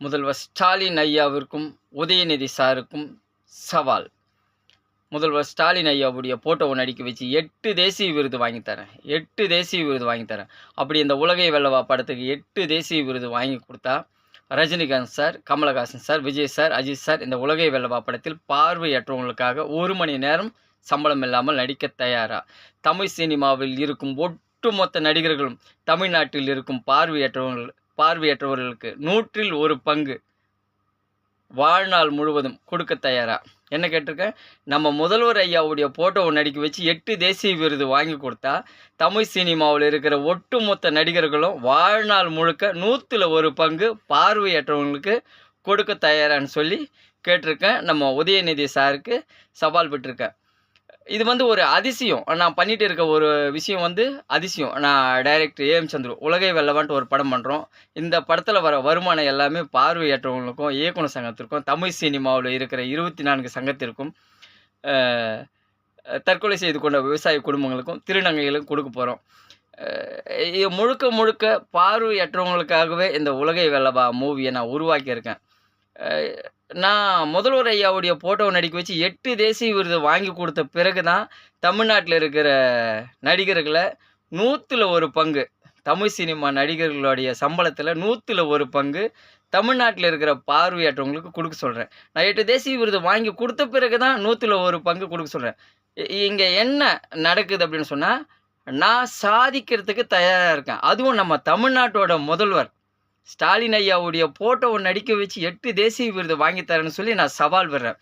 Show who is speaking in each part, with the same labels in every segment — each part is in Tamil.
Speaker 1: முதல்வர் ஸ்டாலின் ஐயாவிற்கும் உதயநிதி சாருக்கும் சவால். முதல்வர் ஸ்டாலின் ஐயாவுடைய போட்டோவை நடிக்க வச்சு 8 தேசிய விருது வாங்கித்தரேன், 8 தேசிய விருது வாங்கித்தரேன். அப்படி இந்த உலகை வெல்லவா படத்துக்கு 8 தேசிய விருது வாங்கி கொடுத்தா Rajinikanth sir, Kamal Haasan sir, Vijay sir, Ajith sir இந்த உலகை வெல்லவா படத்தில் பார்வையற்றவங்களுக்காக 1 மணி நேரம் சம்பளம் இல்லாமல் நடிக்க தயாரா? தமிழ் சினிமாவில் இருக்கும் ஒட்டுமொத்த நடிகர்களும் தமிழ்நாட்டில் இருக்கும் பார்வையற்றவர்களுக்கு 100ல் 1 பங்கு வாழ்நாள் முழுவதும் கொடுக்க தயாரா? என்ன கேட்டிருக்கேன், நம்ம முதல்வர் ஐயாவுடைய போட்டோவை நடிக்க வச்சு 8 தேசிய விருது வாங்கி கொடுத்தா தமிழ் சினிமாவில் இருக்கிற ஒட்டுமொத்த நடிகர்களும் வாழ்நாள் முழுக்க 100ல் 1 பங்கு பார்வையற்றவங்களுக்கு கொடுக்க தயாரான்னு சொல்லி கேட்டிருக்கேன். நம்ம உதயநிதி சாருக்கு சவால் விட்டுருக்கேன். இது ஒரு அதிசயம். நான் பண்ணிட்டு இருக்க ஒரு விஷயம் அதிசயம். நான் டைரக்டர் ஏஎம் சந்துரு உலகை வெல்லவான்ட்டு ஒரு படம் பண்ணுறோம். இந்த படத்தில் வர வருமானம் எல்லாமே பார்வையற்றவங்களுக்கும், இயக்குனர் சங்கத்திற்கும், தமிழ் சினிமாவில் இருக்கிற 24 சங்கத்திற்கும், தற்கொலை செய்து கொண்ட விவசாய குடும்பங்களுக்கும், திருநங்கைகளுக்கும் கொடுக்க போகிறோம். இது முழுக்க முழுக்க பார்வையற்றவங்களுக்காகவே இந்த உலகை வெல்லவா மூவியை நான் உருவாக்கியிருக்கேன். நான் முதல்வர் ஐயாவுடைய போட்டோவை நடிக்க வச்சு 8 தேசிய விருது வாங்கி கொடுத்த பிறகு தான் தமிழ்நாட்டில் இருக்கிற நடிகர்களை 100ல் 1 பங்கு, தமிழ் சினிமா நடிகர்களுடைய சம்பளத்தில் 100ல் 1 பங்கு தமிழ்நாட்டில் இருக்கிற பார்வையற்றவங்களுக்கு கொடுக்க சொல்கிறேன். நான் 8 தேசிய விருது வாங்கி கொடுத்த பிறகு தான் 100ல் 1 பங்கு கொடுக்க சொல்கிறேன். இங்கே என்ன நடக்குது அப்படின்னு சொன்னால், நான் சாதிக்கிறதுக்கு தயாராக இருக்கேன். அதுவும் நம்ம தமிழ்நாட்டோட முதல்வர் ஸ்டாலின் ஐயாவுடைய போட்டோவை நடிக்க வச்சு 8 தேசிய விருது வாங்கி தரேன்னு சொல்லி நான் சவால் விடுறேன்.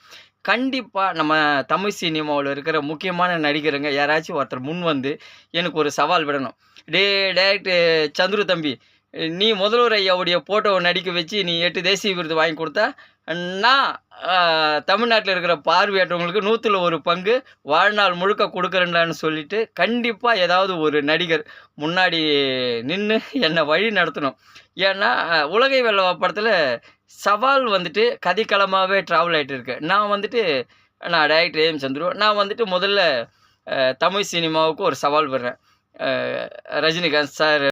Speaker 1: கண்டிப்பாக நம்ம தமிழ் சினிமாவில் இருக்கிற முக்கியமான நடிகருங்க யாராச்சும் ஒருத்தர் முன் வந்து எனக்கு ஒரு சவால் விடணும். டைரக்டர் சந்துரு தம்பி, நீ முதல்வர் ஐயாவுடைய போட்டோவை நடிக்க வச்சு நீ 8 தேசிய விருது வாங்கி கொடுத்தா நான் தமிழ்நாட்டில் இருக்கிற பார்வையற்றவங்களுக்கு 100ல் 1 பங்கு வாழ்நாள் முழுக்க கொடுக்குறேன்டான்னு சொல்லிட்டு கண்டிப்பாக ஏதாவது ஒரு நடிகர் முன்னாடி நின்று என்னை வழி நடத்தணும். ஏன்னா உலகை வெல்லவா படத்தில் சவால் கதைக்களமாகவே ட்ராவல் ஆகிட்டு இருக்கு. நான் டைரக்டர் ஏஎம் சந்துரு, நான் முதல்ல தமிழ் சினிமாவுக்கு ஒரு சவால் விடுறேன். ரஜினிகாந்த் சார்